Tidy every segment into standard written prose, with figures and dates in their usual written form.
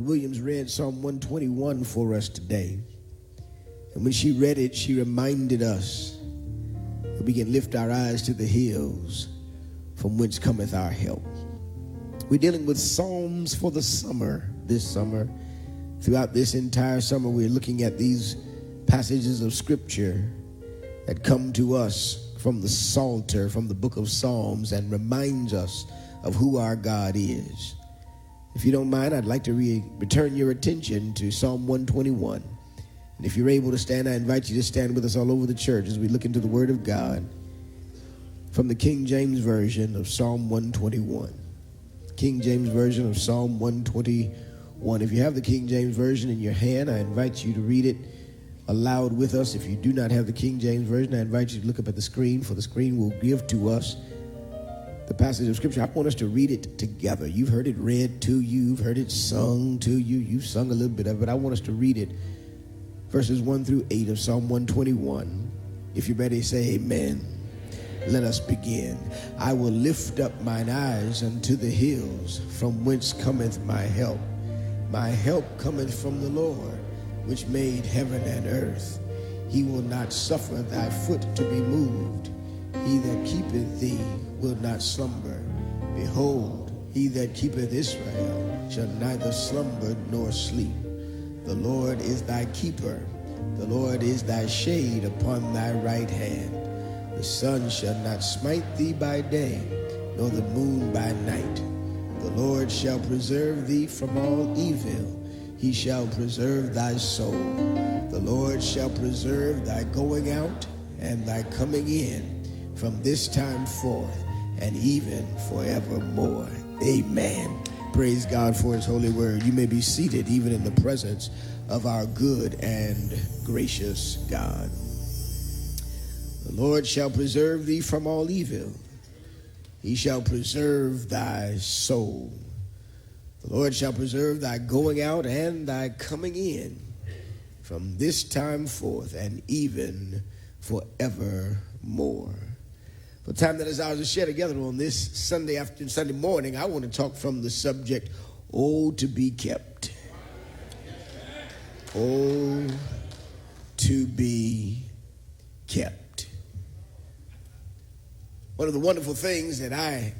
Williams read Psalm 121 for us today. And when she read it, she reminded us that we can lift our eyes to the hills from whence cometh our help. We're dealing with Psalms for the summer, this summer. Throughout this entire summer, we're looking at these passages of Scripture that come to us from the Psalter, from the book of Psalms, and reminds us of who our God is. If you don't mind, I'd like to return your attention to Psalm 121. And if you're able to stand, I invite you to stand with us all over the church as we look into the Word of God from the King James Version of Psalm 121. King James Version of Psalm 121. If you have the King James Version in your hand, I invite you to read it aloud with us. If you do not have the King James Version, I invite you to look up at the screen, for the screen will give to us the passage of Scripture. I want us to read it together. You've heard it read to you. You've heard it sung to you. You've sung a little bit of it. I want us to read it. Verses 1 through 8 of Psalm 121. If you're ready, say amen. Let us begin. I will lift up mine eyes unto the hills, from whence cometh my help. My help cometh from the Lord, which made heaven and earth. He will not suffer thy foot to be moved. He that keepeth thee will not slumber. Behold, he that keepeth Israel shall neither slumber nor sleep. The Lord is thy keeper. The Lord is thy shade upon thy right hand. The sun shall not smite thee by day, nor the moon by night. The Lord shall preserve thee from all evil. He shall preserve thy soul. The Lord shall preserve thy going out and thy coming in from this time forth and even forevermore. Amen. Praise God for his holy word. You may be seated even in the presence of our good and gracious God. The Lord shall preserve thee from all evil. He shall preserve thy soul. The Lord shall preserve thy going out and thy coming in from this time forth and even forevermore. For the time that is ours to share together on this Sunday morning, I want to talk from the subject, oh, to be kept. Oh, to be kept. One of the wonderful things that I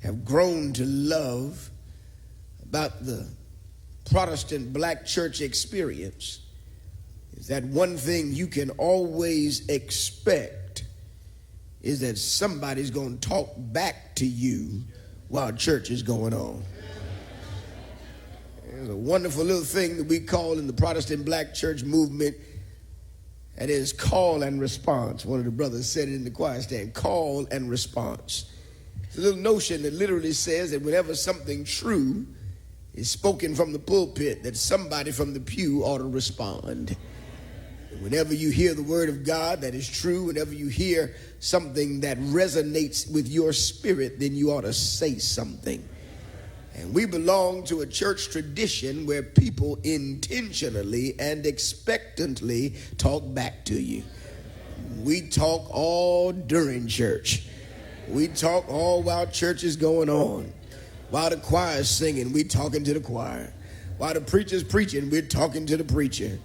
have grown to love about the Protestant black church experience is that one thing you can always expect is that somebody's going to talk back to you while church is going on. There's a wonderful little thing that we call in the Protestant black church movement, that is call and response. One of the brothers said it in the choir stand, call and response. It's a little notion that literally says that whenever something true is spoken from the pulpit, that somebody from the pew ought to respond. Whenever you hear the word of God that is true, whenever you hear something that resonates with your spirit, then you ought to say something. And we belong to a church tradition where people intentionally and expectantly talk back to you. We talk all during church. We talk all while church is going on. While the choir is singing, we're talking to the choir. While the preacher's preaching, we're talking to the preacher.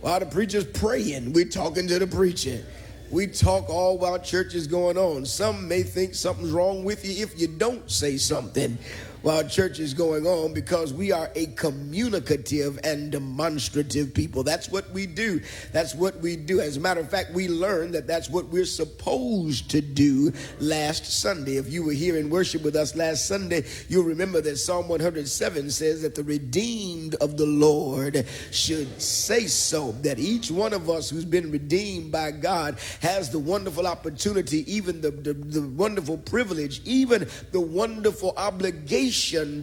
While the preacher's praying, we're talking to the preacher. We talk all while church is going on. Some may think something's wrong with you if you don't say something while church is going on, because we are a communicative and demonstrative people. That's what we do. That's what we do. As a matter of fact, we learned that that's what we're supposed to do last Sunday. If you were here in worship with us last Sunday, you'll remember that Psalm 107 says that the redeemed of the Lord should say so, that each one of us who's been redeemed by God has the wonderful opportunity, even the wonderful privilege, even the wonderful obligation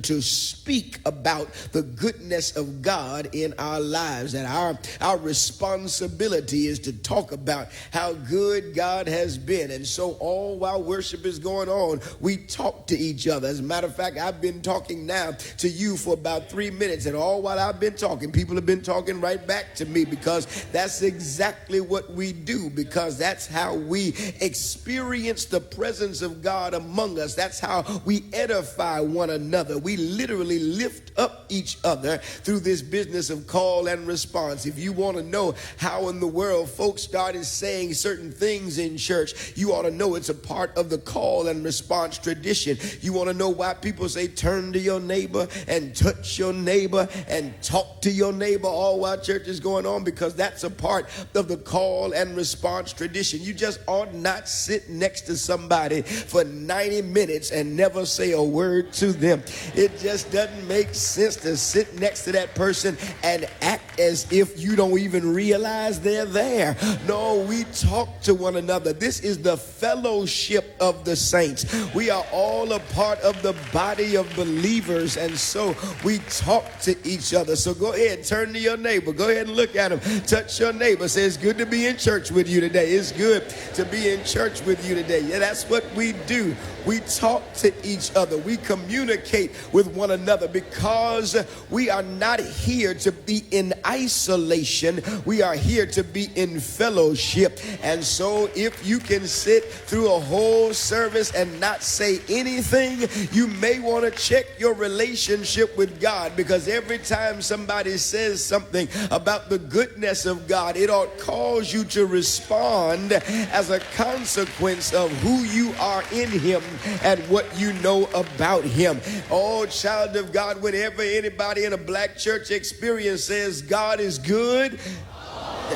to speak about the goodness of God in our lives. And our responsibility is to talk about how good God has been. And so all while worship is going on, we talk to each other. As a matter of fact, I've been talking now to you for about 3 minutes, and all while I've been talking, people have been talking right back to me, because that's exactly what we do, because that's how we experience the presence of God among us. That's how we edify one another. We literally lift up each other through this business of call and response. If you want to know how in the world folks started saying certain things in church, you ought to know it's a part of the call and response tradition. You want to know why people say turn to your neighbor and touch your neighbor and talk to your neighbor all while church is going on? Because that's a part of the call and response tradition. You just ought not sit next to somebody for 90 minutes and never say a word to them. It just doesn't make sense to sit next to that person and act as if you don't even realize they're there. No, we talk to one another. This is the fellowship of the saints. We are all a part of the body of believers, and so we talk to each other. So go ahead, turn to your neighbor. Go ahead and look at him. Touch your neighbor. Say, it's good to be in church with you today. It's good to be in church with you today. Yeah, that's what we do. We talk to each other. We communicate with one another because we are not here to be in isolation. We are here to be in fellowship. And so if you can sit through a whole service and not say anything, you may want to check your relationship with God, because every time somebody says something about the goodness of God, it ought to cause you to respond as a consequence of who you are in Him and what you know about Him. Oh, child of God, whenever anybody in a black church experience says God is good,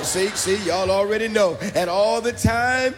see, y'all already know. And all the time,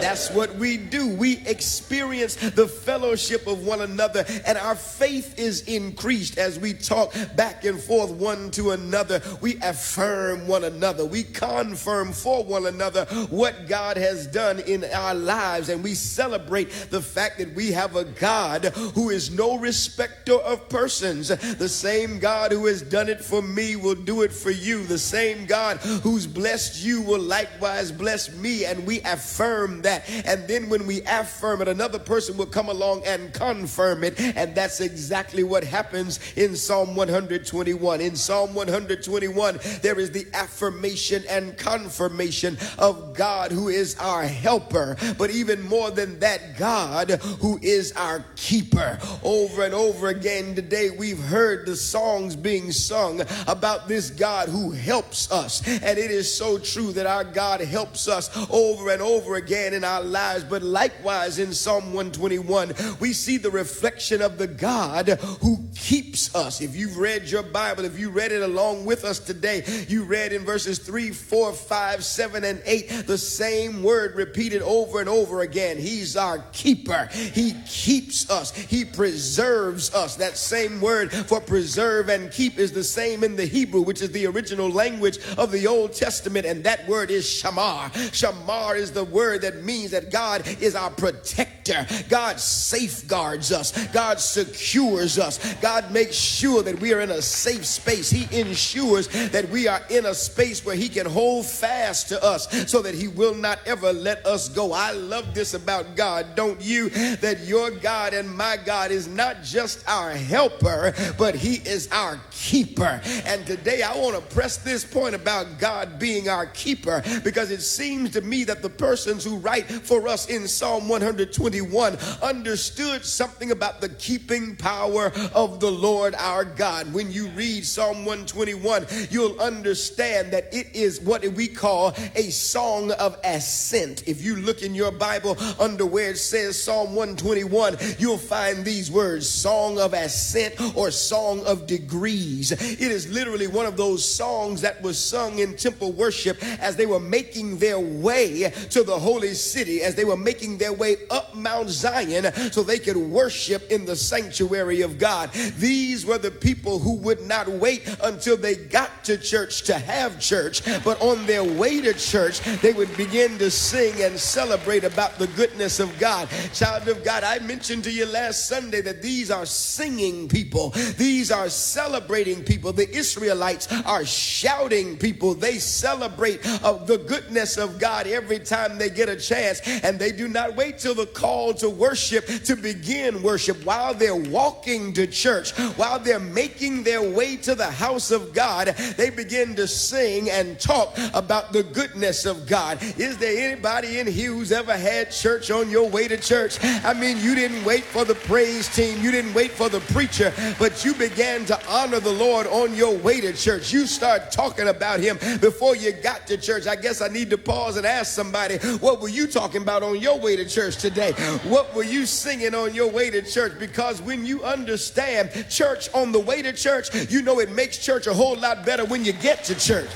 that's what we do. We experience the fellowship of one another, and our faith is increased as we talk back and forth one to another. We affirm one another. We confirm for one another what God has done in our lives, and we celebrate the fact that we have a God who is no respecter of persons. The same God who has done it for me will do it for you. The same God who's blessed you will likewise bless me, and we affirm that. And then when we affirm it, another person will come along and confirm it. And that's exactly what happens in Psalm 121. In Psalm 121, there is the affirmation and confirmation of God who is our helper. But even more than that, God who is our keeper. Over and over again today, we've heard the songs being sung about this God who helps us. And it is so true that our God helps us over and over again in our lives. But likewise in Psalm 121, we see the reflection of the God who keeps us. If you've read your Bible, if you read it along with us today, you read in verses 3, 4, 5, 7, and 8, the same word repeated over and over again. He's our keeper. He keeps us. He preserves us. That same word for preserve and keep is the same in the Hebrew, which is the original language of the Old Testament, and that word is shamar. Shamar is the word that means that God is our protector. God safeguards us. God secures us. God makes sure that we are in a safe space. He ensures that we are in a space where He can hold fast to us so that He will not ever let us go. I love this about God, don't you? That your God and my God is not just our helper, but He is our keeper. And today I want to press this point about God being our keeper, because it seems to me that the persons who write for us in Psalm 121 understood something about the keeping power of the Lord our God. When you read Psalm 121, you'll understand that it is what we call a song of ascent. If you look in your Bible under where it says Psalm 121, you'll find these words, song of ascent or song of degrees. It is literally one of those songs that was sung in temple worship as they were making their way to the holy city, as they were making their way up Mount Zion so they could worship in the sanctuary of God. These were the people who would not wait until they got to church to have church, but on their way to church, they would begin to sing and celebrate about the goodness of God. Child of God, I mentioned to you last Sunday that these are singing people. These are celebrating people. The Israelites are shouting people. They celebrate the goodness of God every time they get a chance, and they do not wait till the call called to worship, to begin worship while they're walking to church, while they're making their way to the house of God. They begin to sing and talk about the goodness of God. Is there anybody in here who's ever had church on your way to church? I mean, you didn't wait for the praise team, you didn't wait for the preacher, but you began to honor the Lord on your way to church. You start talking about him before you got to church. I guess I need to pause and ask somebody, what were you talking about on your way to church today? What were you singing on your way to church? Because when you understand church on the way to church, you know it makes church a whole lot better when you get to church.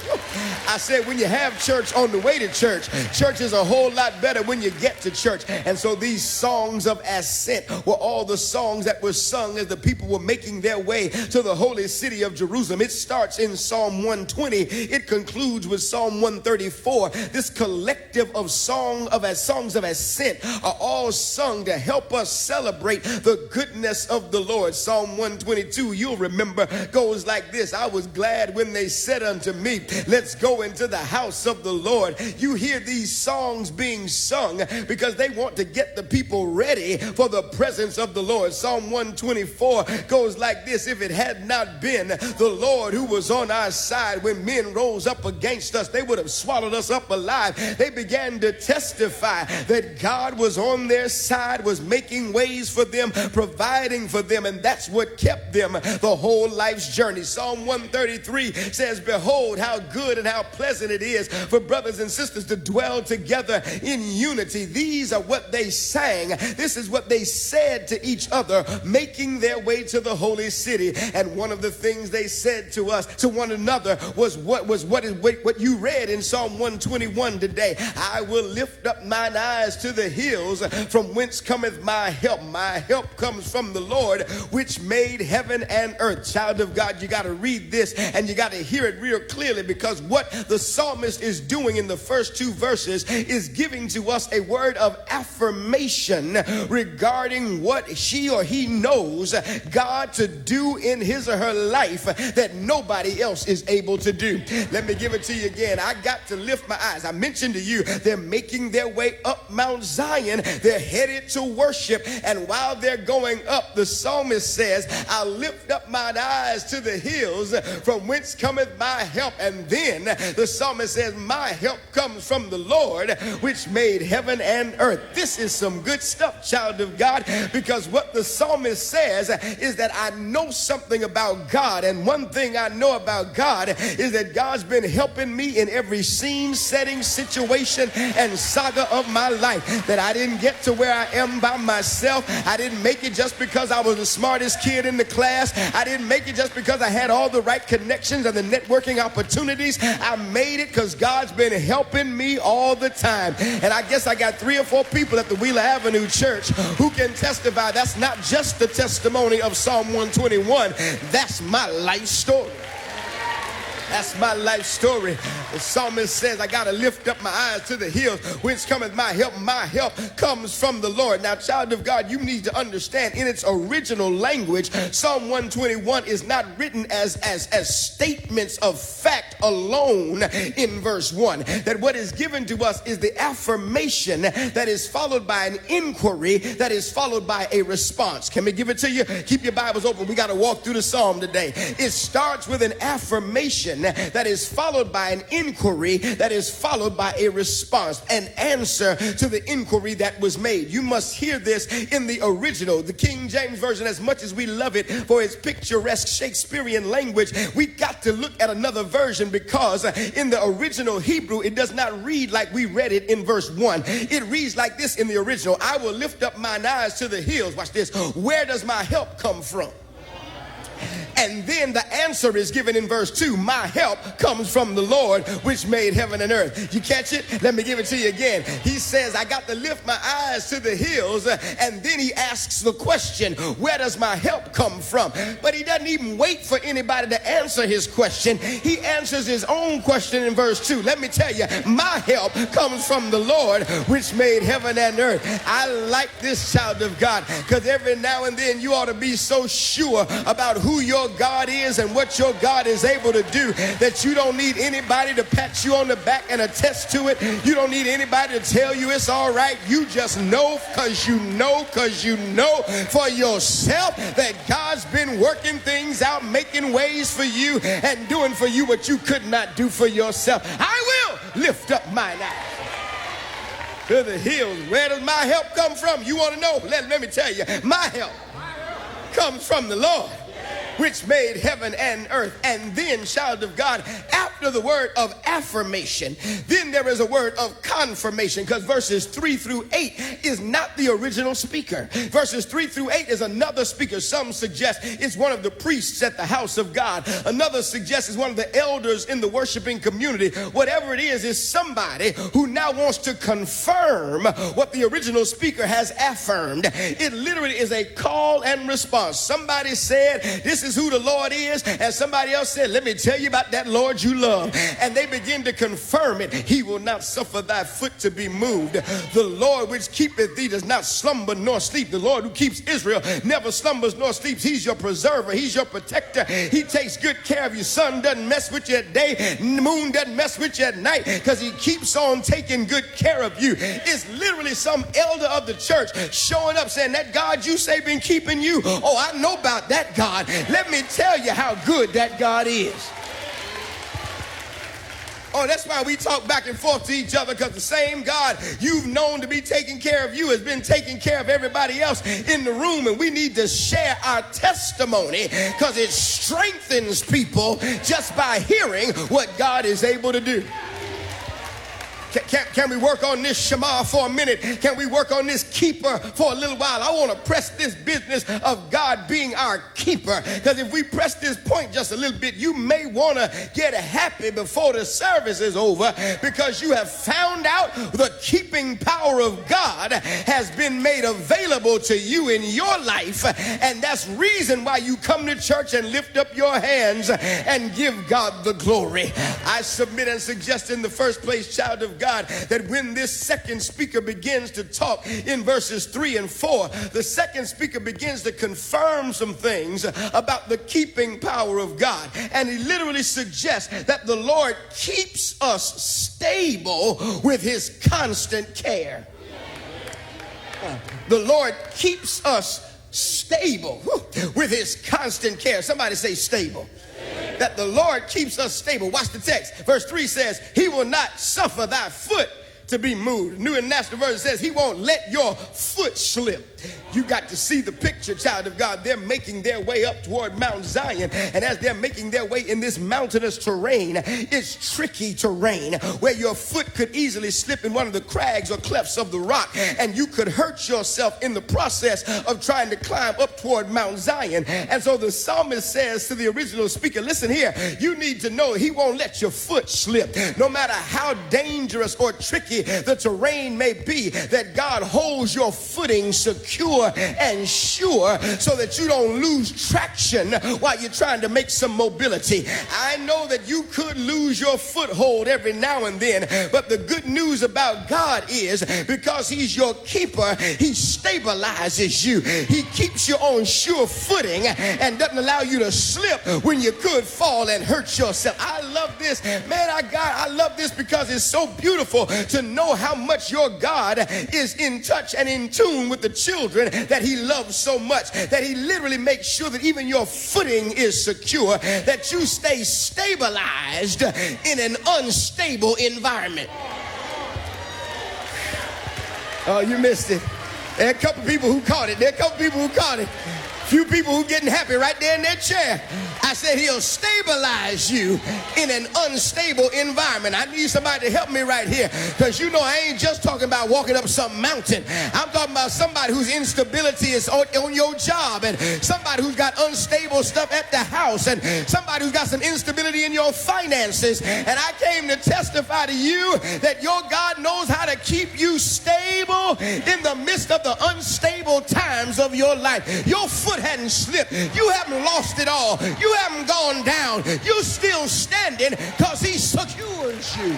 I said when you have church on the way to church, church is a whole lot better when you get to church. And so these songs of ascent were all the songs that were sung as the people were making their way to the holy city of Jerusalem. It starts in Psalm 120. It concludes with Psalm 134. This collective of songs of ascent are all sung to help us celebrate the goodness of the Lord. Psalm 122, you'll remember, goes like this: I was glad when they said unto me, let's go into the house of the Lord. You hear these songs being sung because they want to get the people ready for the presence of the Lord. Psalm 124 goes like this: if it had not been the Lord who was on our side, when men rose up against us, they would have swallowed us up alive. They began to testify that God was on their side, was making ways for them, providing for them, and that's what kept them the whole life's journey. Psalm 133 says, behold how good and how pleasant it is for brothers and sisters to dwell together in unity. These are what they sang. This is what they said to each other, making their way to the holy city. And one of the things they said to us, to one another, was what you read in Psalm 121 today. I will lift up mine eyes to the hills, from whence cometh my help. My help comes from the Lord, which made heaven and earth. Child of God, you got to read this and you got to hear it real clearly, because what the psalmist is doing in the first two verses is giving to us a word of affirmation regarding what she or he knows God to do in his or her life that nobody else is able to do. Let me give it to you again. I got to lift my eyes. I mentioned to you, they're making their way up Mount Zion. They're headed to worship. And while they're going up, the psalmist says, I'll lift up mine eyes to the hills, from whence cometh my help. And then the psalmist says, my help comes from the Lord, which made heaven and earth. This is some good stuff, child of God, because what the psalmist says is that I know something about God. And one thing I know about God is that God's been helping me in every scene, setting, situation, and saga of my life. That I didn't get to where I am by myself. I didn't make it just because I was the smartest kid in the class. I didn't make it just because I had all the right connections and the networking opportunities. I made it because God's been helping me all the time. And I guess I got 3 or 4 people at the Wheeler Avenue Church who can testify that's not just the testimony of Psalm 121. That's my life story. That's my life story. The psalmist says, I got to lift up my eyes to the hills, whence cometh my help. My help comes from the Lord. Now, child of God, you need to understand, in its original language, Psalm 121 is not written as statements of fact alone in verse 1. That what is given to us is the affirmation that is followed by an inquiry that is followed by a response. Can we give it to you? Keep your Bibles open. We got to walk through the psalm today. It starts with an affirmation that is followed by an inquiry that is followed by a response, an answer to the inquiry that was made. You must hear this in the original, the King James Version. As much as we love it for its picturesque Shakespearean language, we got to look at another version, because in the original Hebrew, it does not read like we read it in verse 1. It reads like this in the original: I will lift up mine eyes to the hills. Watch this. Where does my help come from? And then the answer is given in verse 2. My help comes from the Lord, which made heaven and earth. You catch it? Let me give it to you again. He says, I got to lift my eyes to the hills. And then he asks the question, where does my help come from? But he doesn't even wait for anybody to answer his question. He answers his own question in verse 2. Let me tell you, my help comes from the Lord, which made heaven and earth. I like this, child of God, because every now and then you ought to be so sure about who your God is and what your God is able to do, that you don't need anybody to pat you on the back and attest to it. You don't need anybody to tell you it's all right. You just know because you know for yourself that God's been working things out, making ways for you and doing for you what you could not do for yourself. I will lift up mine eyes to the hills. Where does my help come from? You want to know? Let me tell you. My help comes from the Lord, which made heaven and earth. And then, child of God, after the word of affirmation, then there is a word of confirmation, because verses 3 through 8 is not the original speaker. Verses 3 through 8 is another speaker. Some suggest it's one of the priests at the house of God. Another suggests it's one of the elders in the worshiping community. Whatever it is somebody who now wants to confirm what the original speaker has affirmed. It literally is a call and response. Somebody said, this is who the Lord is, and somebody else said, let me tell you about that Lord you love. And they begin to confirm it. He will not suffer thy foot to be moved. The Lord which keepeth thee does not slumber nor sleep. The Lord who keeps Israel never slumbers nor sleeps. He's your preserver. He's your protector. He takes good care of you. Sun doesn't mess with you at day. Moon doesn't mess with you at night, because he keeps on taking good care of you. It's literally some elder of the church showing up saying, that God you say been keeping you, oh, I know about that God. Let me tell you how good that God is. Oh, that's why we talk back and forth to each other, because the same God you've known to be taking care of you has been taking care of everybody else in the room. And we need to share our testimony, because it strengthens people just by hearing what God is able to do. Can we work on this Shema for a minute? Can we work on this keeper for a little while? I want to press this business of God being our keeper, because if we press this point just a little bit, you may want to get happy before the service is over, because you have found out the keeping power of God has been made available to you in your life. And that's reason why you come to church and lift up your hands and give God the glory. I submit and suggest in the first place, child of God, that when this second speaker begins to talk in verses 3 and 4, the second speaker begins to confirm some things about the keeping power of God. And he literally suggests that the Lord keeps us stable with his constant care. The Lord keeps us stable with his constant care. Somebody say stable. That the Lord keeps us stable. Watch the text. Verse 3 says, he will not suffer thy foot to be moved. New International Version says he won't let your foot slip. You got to see the picture, child of God. They're making their way up toward Mount Zion, and as they're making their way in this mountainous terrain, it's tricky terrain where your foot could easily slip in one of the crags or clefts of the rock, and you could hurt yourself in the process of trying to climb up toward Mount Zion. And so the psalmist says to the original speaker, listen here, you need to know he won't let your foot slip. No matter how dangerous or tricky the terrain may be, that God holds your footing secure and sure, so that you don't lose traction while you're trying to make some mobility. I know that you could lose your foothold every now and then, but the good news about God is, because he's your keeper, he stabilizes you. He keeps you on sure footing and doesn't allow you to slip when you could fall and hurt yourself. I love this, man. I love this, because it's so beautiful to know how much your God is in touch and in tune with the children that he loves so much, that he literally makes sure that even your footing is secure, that you stay stabilized in an unstable environment. Oh, you missed it. There are a couple people who caught it. Few people who getting happy right there in their chair. I said he'll stabilize you in an unstable environment. I need somebody to help me right here, because you know I ain't just talking about walking up some mountain. I'm talking about somebody whose instability is on your job, and somebody who's got unstable stuff at the house, and somebody who's got some instability in your finances. And I came to testify to you that your God knows how to keep you stable in the midst of the unstable times of your life. Your foot hadn't slipped. You haven't lost it all. You haven't gone down. You're still standing, because he secures you.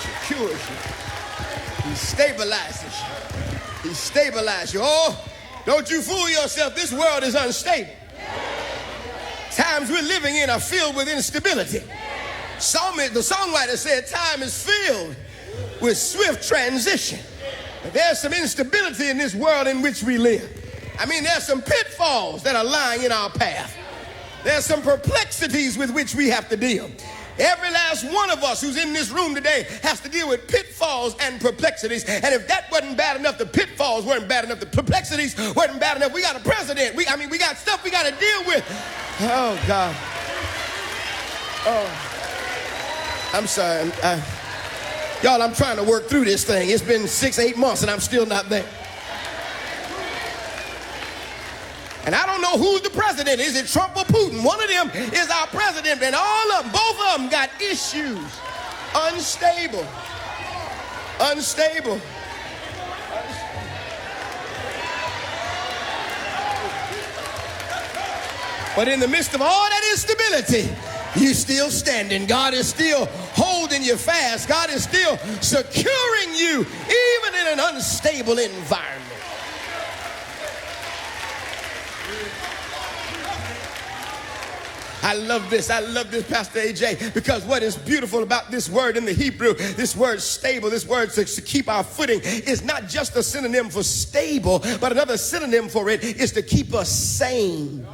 Secures you. He stabilizes you. He stabilizes you. Oh, Don't you fool yourself. This world is unstable. Times we're living in are filled with instability. The songwriter said time is filled with swift transition. But there's some instability in this world in which we live. I mean, there's some pitfalls that are lying in our path. There's some perplexities with which we have to deal. Every last one of us who's in this room today has to deal with pitfalls and perplexities. And if that wasn't bad enough, the pitfalls weren't bad enough, the perplexities weren't bad enough, we got a president. We got stuff we got to deal with. Oh, God. Oh, I'm sorry. Y'all, I'm trying to work through this thing. It's been 6-8 months and I'm still not there. And I don't know who's the president. Is it Trump or Putin? One of them is our president, and both of them got issues. Unstable. But in the midst of all that instability, you're still standing. God is still holding you fast. God is still securing you, even in an unstable environment. I love this, Pastor AJ, because what is beautiful about this word in the Hebrew, this word stable, this word to keep our footing, is not just a synonym for stable, but another synonym for it is to keep us sane.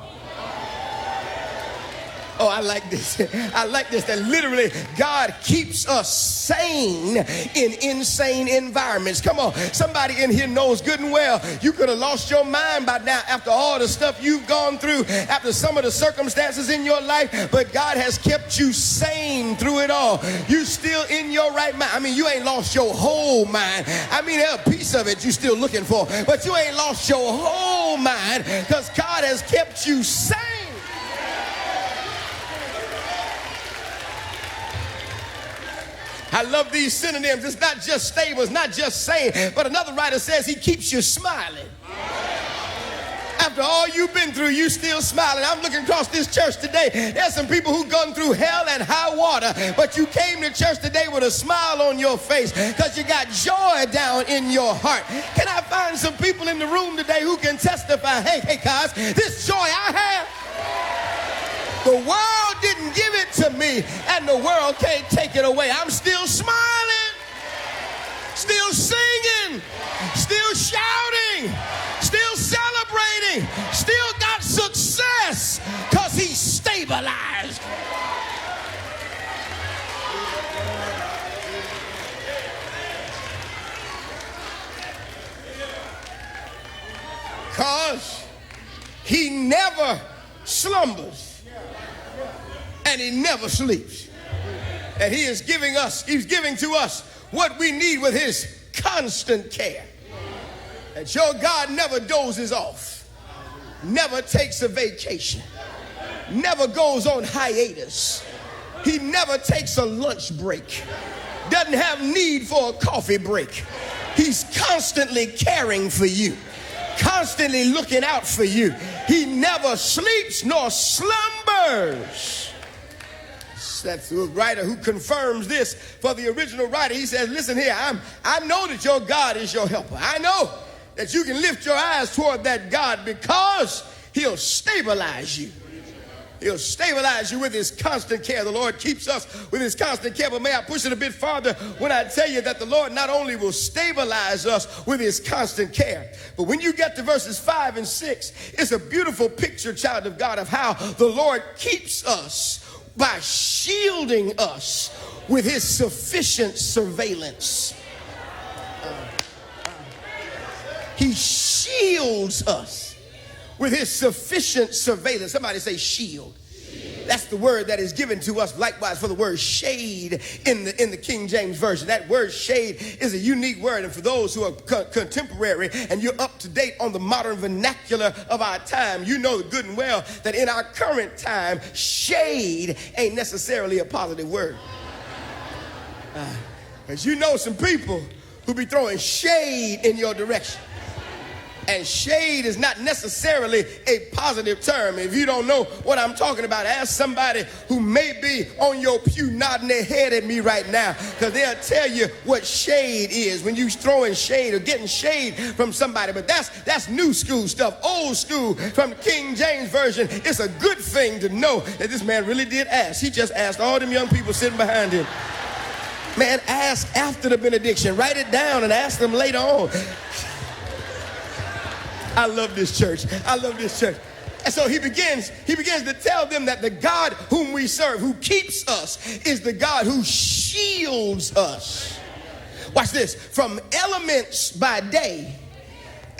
Oh, I like this. I like this, that literally God keeps us sane in insane environments. Come on, somebody in here knows good and well you could have lost your mind by now after all the stuff you've gone through, after some of the circumstances in your life, but God has kept you sane through it all. You still in your right mind. I mean, you ain't lost your whole mind. I mean, there's a piece of it you're still looking for, but you ain't lost your whole mind because God has kept you sane. I love these synonyms. It's not just stable, it's not just sane, but another writer says he keeps you smiling. After all you've been through, you still smiling. I'm looking across this church today. There's some people who've gone through hell and high water, but you came to church today with a smile on your face because you got joy down in your heart. Can I find some people in the room today who can testify, hey guys, this joy I have, the world didn't give it to me, and the world can't take it away. I'm still smiling, still singing, still shouting, still celebrating, still got success because he's stabilized. Because he never slumbers. And he never sleeps. And he is he's giving to us what we need with his constant care. And your God never dozes off, never takes a vacation, never goes on hiatus. He never takes a lunch break, doesn't have need for a coffee break. He's constantly caring for you, constantly looking out for you. He never sleeps nor slumbers. That's the writer who confirms this for the original writer. He says, listen here, I know that your God is your helper. I know that you can lift your eyes toward that God because he'll stabilize you. He'll stabilize you with his constant care. The Lord keeps us with his constant care. But may I push it a bit farther when I tell you that the Lord not only will stabilize us with his constant care, but when you get to verses 5 and 6, it's a beautiful picture, child of God, of how the Lord keeps us by shielding us with his sufficient surveillance. He shields us with his sufficient surveillance. Somebody say shield. That's the word that is given to us likewise for the word shade in the King James Version. That word shade is a unique word, and for those who are contemporary and you're up to date on the modern vernacular of our time, you know good and well that in our current time, shade ain't necessarily a positive word. Because you know some people who be throwing shade in your direction. And shade is not necessarily a positive term. If you don't know what I'm talking about, ask somebody who may be on your pew nodding their head at me right now, because they'll tell you what shade is when you throwing shade or getting shade from somebody. But that's new school stuff. Old school from the King James Version. It's a good thing to know that this man really did ask. He just asked all them young people sitting behind him. Man, ask after the benediction. Write it down and ask them later on. I love this church. I love this church. And so he begins to tell them that the God whom we serve, who keeps us, is the God who shields us. Watch this. From elements by day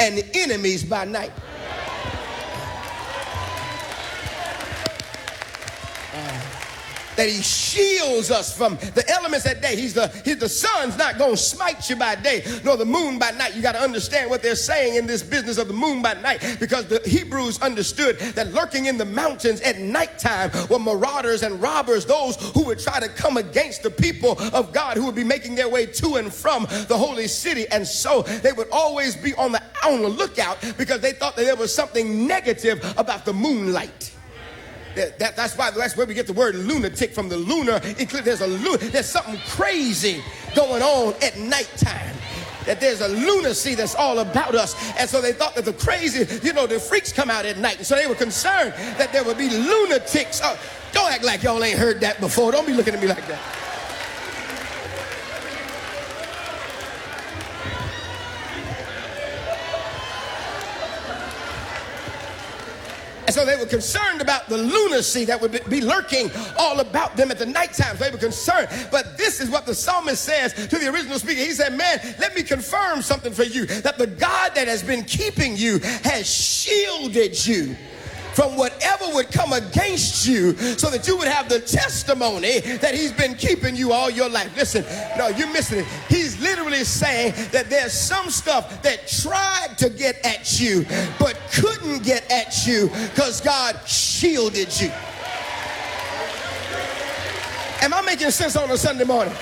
and enemies by night. That he shields us from the elements at day. The sun's not going to smite you by day, nor the moon by night. You got to understand what they're saying in this business of the moon by night, because the Hebrews understood that lurking in the mountains at nighttime were marauders and robbers, those who would try to come against the people of God who would be making their way to and from the holy city. And so they would always be on the lookout, because they thought that there was something negative about the moonlight. That's where we get the word lunatic from. The lunar eclipse. There's something crazy going on at nighttime. That there's a lunacy that's all about us. And so they thought that the crazy, the freaks come out at night. And so they were concerned that there would be lunatics. Oh, don't act like y'all ain't heard that before. Don't be looking at me like that. And so they were concerned about the lunacy that would be lurking all about them at the nighttime. So they were concerned. But this is what the psalmist says to the original speaker. He said, man, let me confirm something for you, that the God that has been keeping you has shielded you from whatever would come against you, so that you would have the testimony that he's been keeping you all your life. Listen, no, you're missing it. He's literally saying that there's some stuff that tried to get at you but couldn't get at you because God shielded you. Am I making sense on a Sunday morning?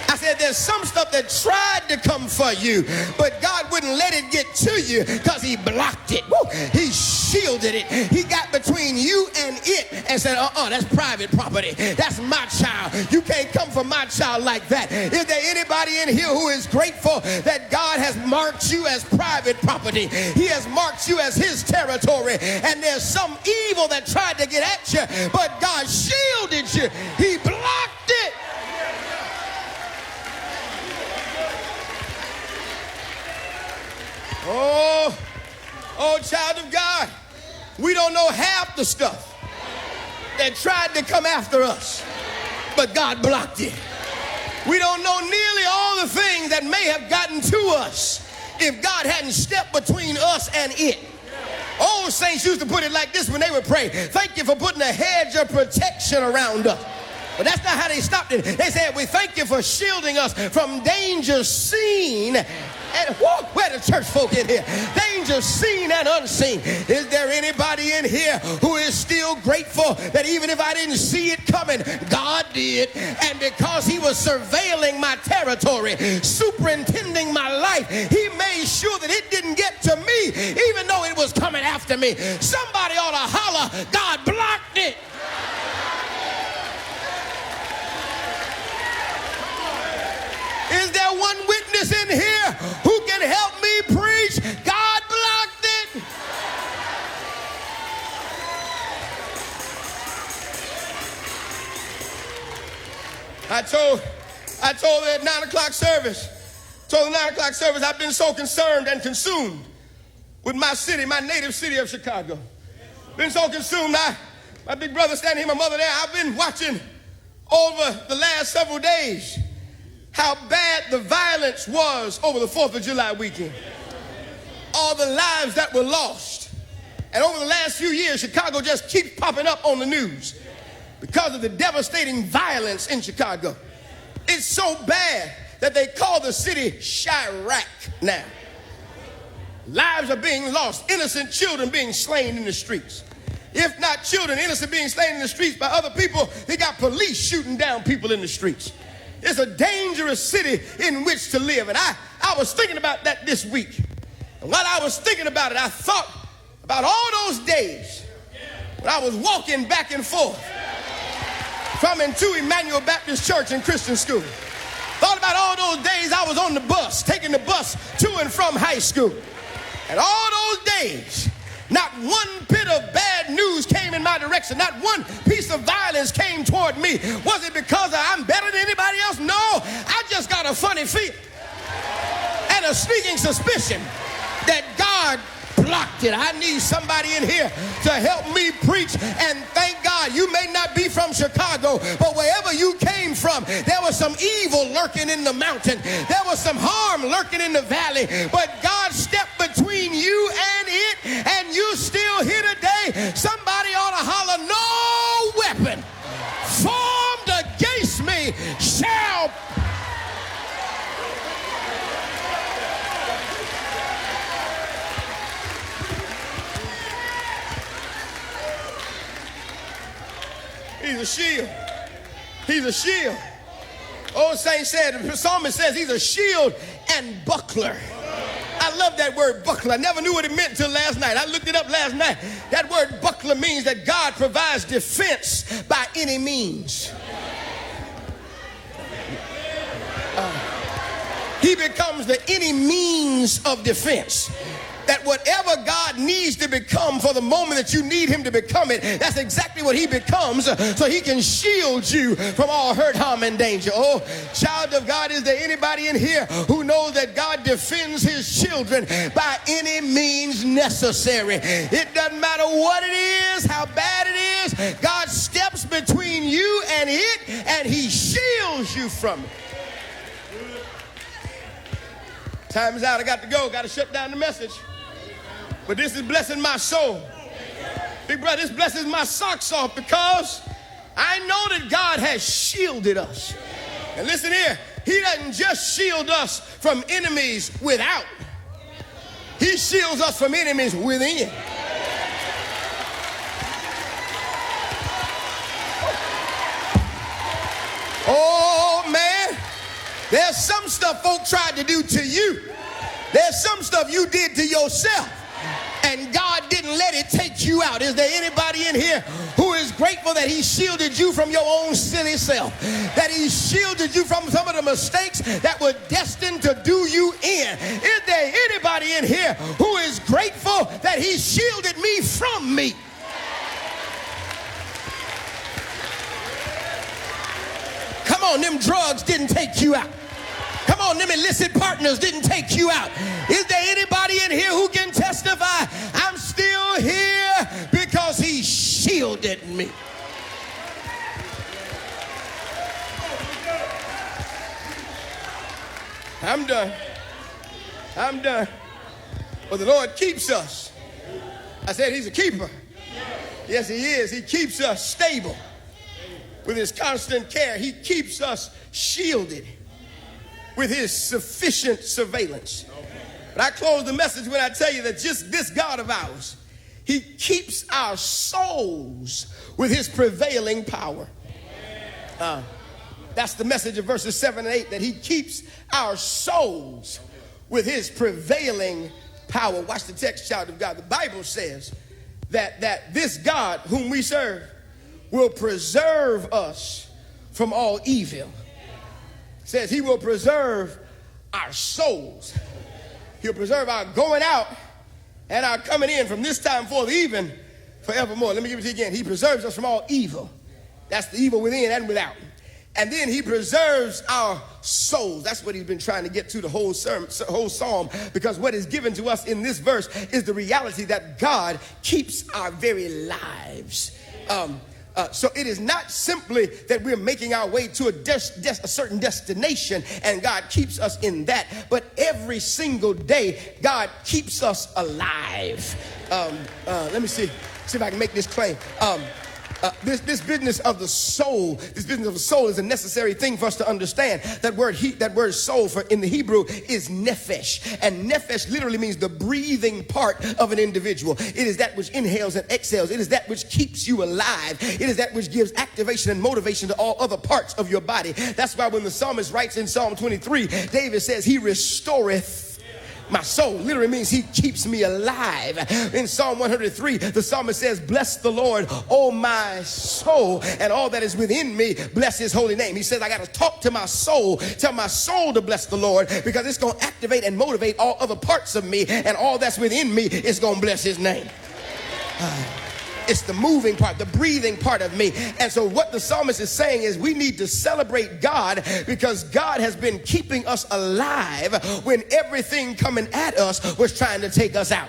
I said there's some stuff that tried to come for you, but God wouldn't let it get to you because he blocked it. Woo! He shielded it. He got between you and it and said, that's private property. That's my child. You can't come for my child like that. Is there anybody in here who is grateful that God has marked you as private property? He has marked you as his territory, and there's some evil that tried to get at you, but God shielded you. He blocked it. Oh, child of God, we don't know half the stuff that tried to come after us, but God blocked it. We don't know nearly all the things that may have gotten to us if God hadn't stepped between us and it. Old saints used to put it like this when they would pray: thank you for putting a hedge of protection around us. But that's not how they stopped it. They said, we thank you for shielding us from danger seen. And where the church folk in here? Danger seen and unseen. Is there anybody in here who is still grateful that even if I didn't see it coming, God did? And because he was surveilling my territory, superintending my life, he made sure that it didn't get to me, even though it was coming after me. Somebody ought to holler, God blocked it. Is there one witness in here who can help me preach? God blocked it. I told the 9 o'clock service, I've been so concerned and consumed with my city, my native city of Chicago. Been so consumed. My big brother standing here, my mother there. I've been watching over the last several days how bad the violence was over the 4th of July weekend. All the lives that were lost. And over the last few years, Chicago just keeps popping up on the news because of the devastating violence in Chicago. It's so bad that they call the city Chirac now. Lives are being lost, innocent children being slain in the streets. If not children, innocent being slain in the streets by other people, they got police shooting down people in the streets. It's a dangerous city in which to live. And I was thinking about that this week. And while I was thinking about it, I thought about all those days when I was walking back and forth from and to Emmanuel Baptist Church and Christian school. Thought about all those days I was on the bus, taking the bus to and from high school. And all those days, not one bit of bad news came in my direction. Not one piece of violence came toward me. Was it because I'm better than anybody else? No, I just got a funny feel and a sneaking suspicion that God blocked it. I need somebody in here to help me preach. And thank God, you may not be from Chicago, but wherever you came from, there was some evil lurking in the mountain. There was some harm lurking in the valley. But God stepped between you and it, and you still here today. Somebody ought to holler, no weapon formed against me shall. He's a shield. He's a shield. Old saint said, the psalmist says he's a shield and buckler. I love that word buckler. I never knew what it meant until last night. I looked it up last night. That word buckler means that God provides defense by any means. He becomes the any means of defense. That whatever God needs to become for the moment that you need him to become it, that's exactly what he becomes, so he can shield you from all hurt, harm, and danger. Oh, child of God, is there anybody in here who knows that God defends his children by any means necessary? It doesn't matter what it is, how bad it is, God steps between you and it, and he shields you from it. Time is out. I got to go. Got to shut down the message. But this is blessing my soul. Big brother, this blesses my socks off because I know that God has shielded us. And listen here, he doesn't just shield us from enemies without. He shields us from enemies within. Oh, man. There's some stuff folk tried to do to you. There's some stuff you did to yourself, and God didn't let it take you out. Is there anybody in here who is grateful that he shielded you from your own silly self? That he shielded you from some of the mistakes that were destined to do you in? Is there anybody in here who is grateful that he shielded me from me? Come on, them drugs didn't take you out. Come on, them illicit partners didn't take you out. Is there anybody in here who can testify, I'm still here because he shielded me? I'm done. I'm done. But the Lord keeps us. I said he's a keeper. Yes, he is. He keeps us stable with his constant care. He keeps us shielded with his sufficient surveillance. But I close the message when I tell you that just this God of ours, he keeps our souls with his prevailing power. That's the message of verses 7 and 8, that he keeps our souls with his prevailing power. Watch the text, child of God. The Bible says that this God whom we serve will preserve us from all evil. It says he will preserve our souls. He'll preserve our going out and our coming in from this time forth, even forevermore. Let me give it to you again. He preserves us from all evil. That's the evil within and without. And then he preserves our souls. That's what he's been trying to get to the whole psalm, because what is given to us in this verse is the reality that God keeps our very lives. So it is not simply that we're making our way to a certain destination and God keeps us in that, but every single day God keeps us alive. Let me see if I can make this claim. This business of the soul, is a necessary thing for us to understand. That word soul in the Hebrew is nephesh, and nephesh literally means the breathing part of an individual. It is that which inhales and exhales. It is that which keeps you alive. It is that which gives activation and motivation to all other parts of your body. That's why when the psalmist writes in Psalm 23, David says he restoreth My soul literally means he keeps me alive. In Psalm 103, the psalmist says, bless the Lord, oh my soul, and all that is within me, bless his holy name. He says, I got to talk to my soul, tell my soul to bless the Lord, because it's going to activate and motivate all other parts of me, and all that's within me is going to bless his name. It's the moving part, the breathing part of me. And so what the psalmist is saying is we need to celebrate God, because God has been keeping us alive when everything coming at us was trying to take us out.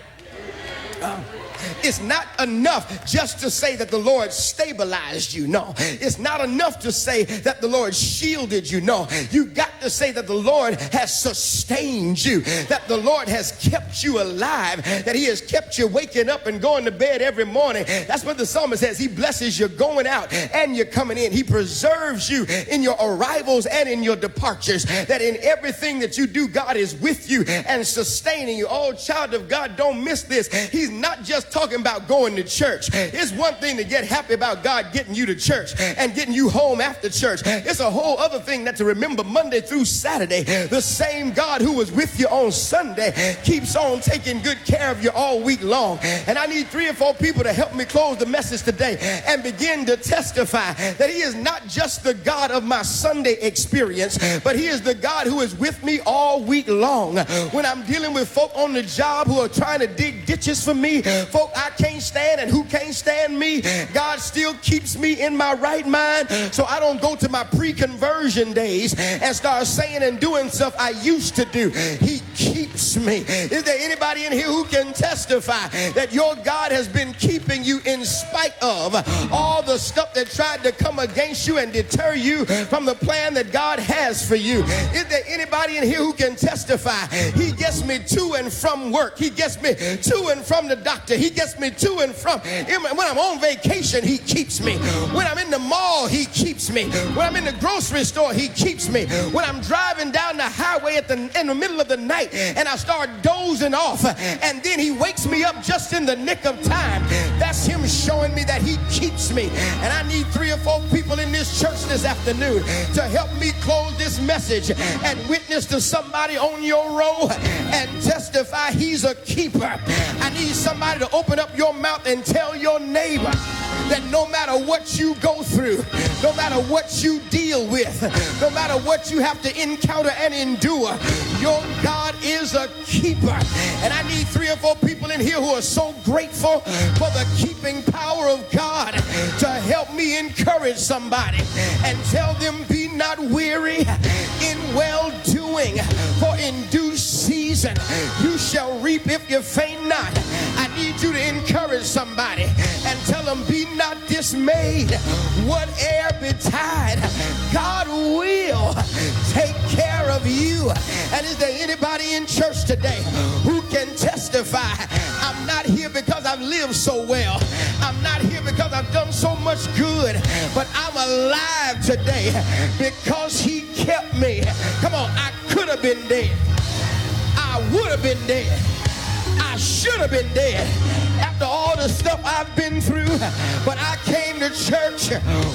It's not enough just to say that the Lord stabilized you. No, it's not enough to say that the Lord shielded you. No, you got to say that the Lord has sustained you, that the Lord has kept you alive, that he has kept you waking up and going to bed every morning. That's what the psalmist says. He blesses you going out and you're coming in. He preserves you in your arrivals and in your departures, that in everything that you do, God is with you and sustaining you. Oh, child of God, don't miss this. He's not just talking about going to church. It's one thing to get happy about God getting you to church and getting you home after church. It's a whole other thing that to remember Monday through Saturday, the same God who was with you on Sunday keeps on taking good care of you all week long. And I need 3 or 4 people to help me close the message today and begin to testify that he is not just the God of my Sunday experience, but he is the God who is with me all week long. When I'm dealing with folk on the job who are trying to dig ditches for me, folk I can't stand and who can't stand me, God still keeps me in my right mind, so I don't go to my pre-conversion days and start saying and doing stuff I used to do. He keeps me. Is there anybody in here who can testify that your God has been keeping you in spite of all the stuff that tried to come against you and deter you from the plan that God has for you? Is there anybody in here who can testify? He gets me to and from work. He gets me to and from the doctor. He gets me to and from. When I'm on vacation, he keeps me. When I'm in the mall, he keeps me. When I'm in the grocery store, he keeps me. When I'm driving down the highway in the middle of the night and I start dozing off, and then he wakes me up just in the nick of time, that's him showing me that he keeps me. And I need 3 or 4 people in this church this afternoon to help me close this message and witness to somebody on your row and testify he's a keeper. I need somebody to open up your mouth and tell your neighbor that no matter what you go through, no matter what you deal with, no matter what you have to encounter and endure, your God is a keeper. And I need 3 or 4 people in here who are so grateful for the keeping power of God to help me encourage somebody and tell them, be not weary in well-doing, for in due season you shall reap if you faint not. I need you to encourage somebody and tell them, be not dismayed. Whate'er betide, God will take care of you. And is there anybody in church today who can testify, I'm not here because I've lived so well, I'm not here because I've done so much good, but I'm alive today because he kept me. Come on, I could have been dead, I would have been dead, I should have been dead after all the stuff I've been through, but I came to church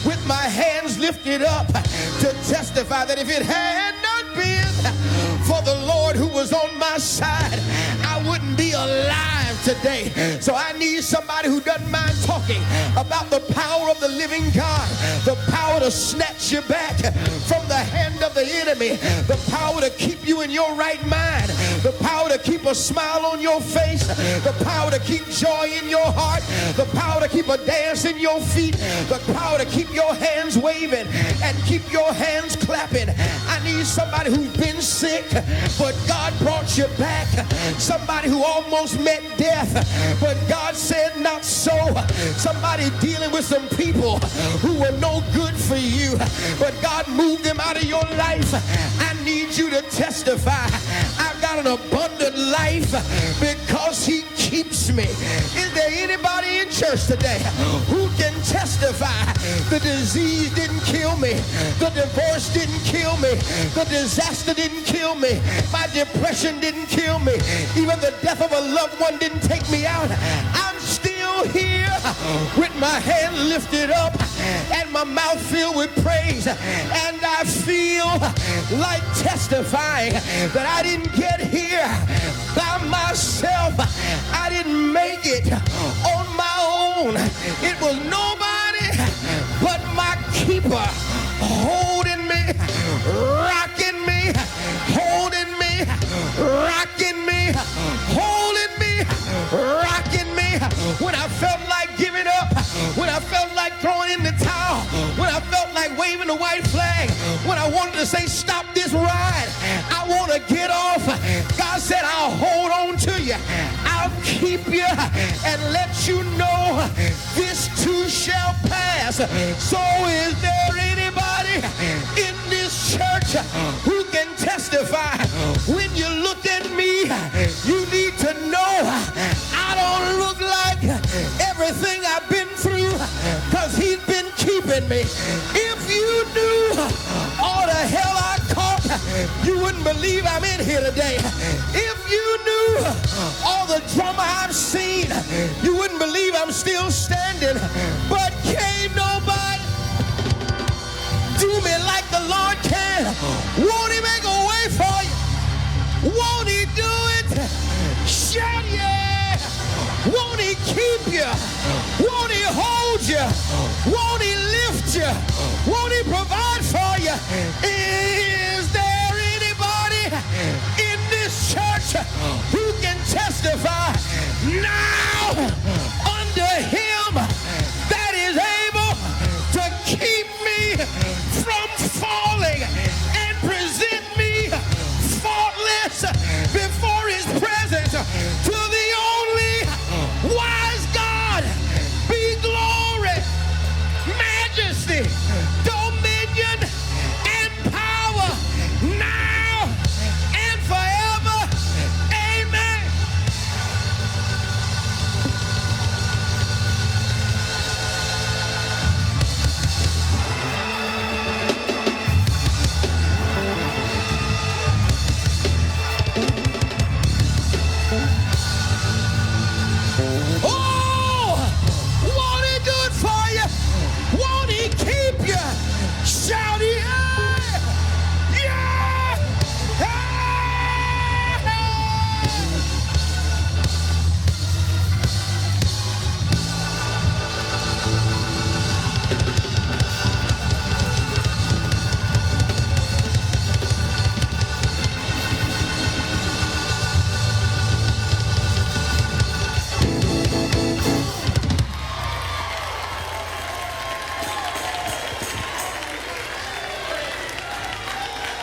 with my hands lifted up to testify that if it had not been for the Lord who was on my side, I wouldn't be alive today. So I need somebody who doesn't mind talking about the power of the living God, the power to snatch you back from the hand of the enemy, the power to keep you in your right mind, the power to keep a smile on your face, the power to keep joy in your heart, the power to keep a dance in your feet, the power to keep your hands waving and keep your hands clapping. I need somebody who's been sick, but God brought you back. Somebody who almost met death, but God said not so. Somebody dealing with some people who were no good for you, but God moved them out of your life. I need you to testify, I've got an abundant life because he keeps me. Is there anybody in church today who can testify the disease didn't kill me, the divorce didn't kill me, the disaster didn't kill me, my depression didn't kill me, even the death of a loved one didn't take me out? I'm still here with my hand lifted up and my mouth filled with praise, and I feel like testifying that I didn't get here myself. I didn't make it on my own. It was nobody but my keeper holding me, rocking me, holding me, rocking me, holding me, rocking me. When I felt like giving up, when I felt like throwing in the towel, when I felt like waving the white flag, when I wanted to say stop this ride, I want to get off, God said I'll hold on to you, I'll keep you and let you know this too shall pass. So is there anybody in this church who can testify? When you look at me, you need to know I don't look like everything I've been through, because he's been keeping me. If you knew all the hell I caught, you wouldn't believe I'm in here today. If you knew all the drama I've seen, you wouldn't believe I'm still standing. But can't nobody do me like the Lord can. Won't he make a way for you? Won't he do it? Shout yeah! Won't he keep you? Won't he hold you? Won't he lift you? Won't he provide for you? Is there anybody in this church who can testify now under him that is able to keep me from falling and present me faultless before his presence? To the only wise God be glory, majesty, dominion, and power now and forever. Amen. Oh, won't he do it for you? Won't he keep you? Shout yeah! Yeah! Hey!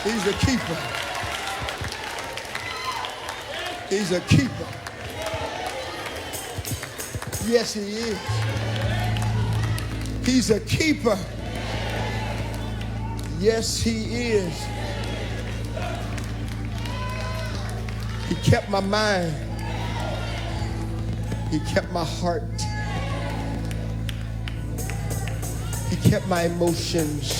He's a keeper. He's a keeper. Yes, he is. He's a keeper. Yes, he is. He kept my mind. He kept my heart. He kept my emotions.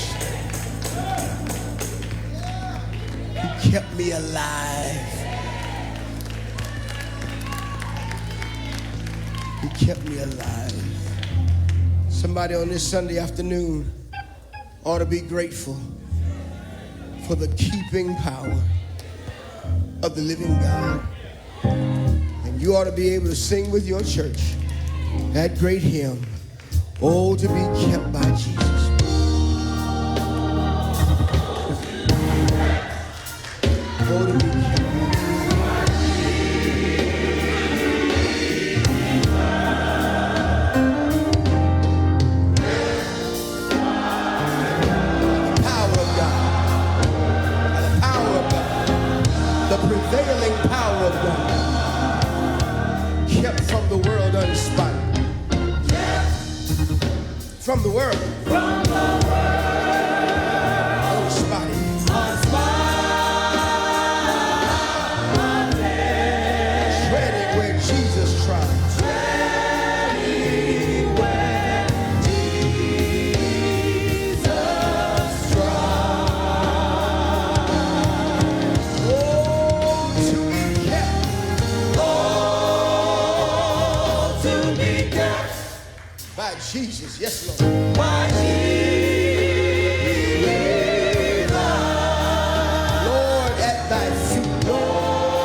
He kept me alive. He kept me alive. Somebody on this Sunday afternoon ought to be grateful for the keeping power of the living God. And you ought to be able to sing with your church that great hymn, "Oh, to be kept by Jesus." Oh, to be kept. Prevailing power of God, kept from the world unspotted. From the world unspotted. Treading where Jesus trod. Jesus, yes, Lord. By Jesus, Lord, at thy feet, Lord,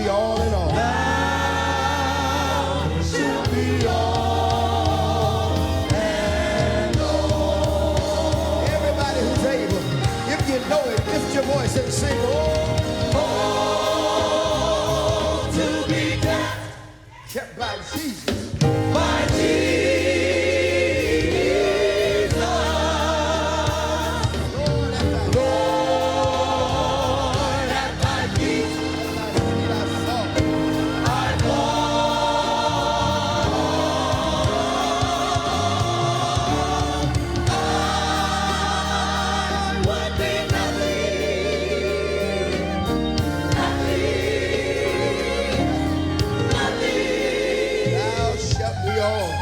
be all in all. Thou shalt be all and all. Everybody who's able, if you know it, lift your voice and sing, oh, to be kept by Jesus. By Jesus. Lord, at thy feet I fall. I would be nothing. Thou shalt be all.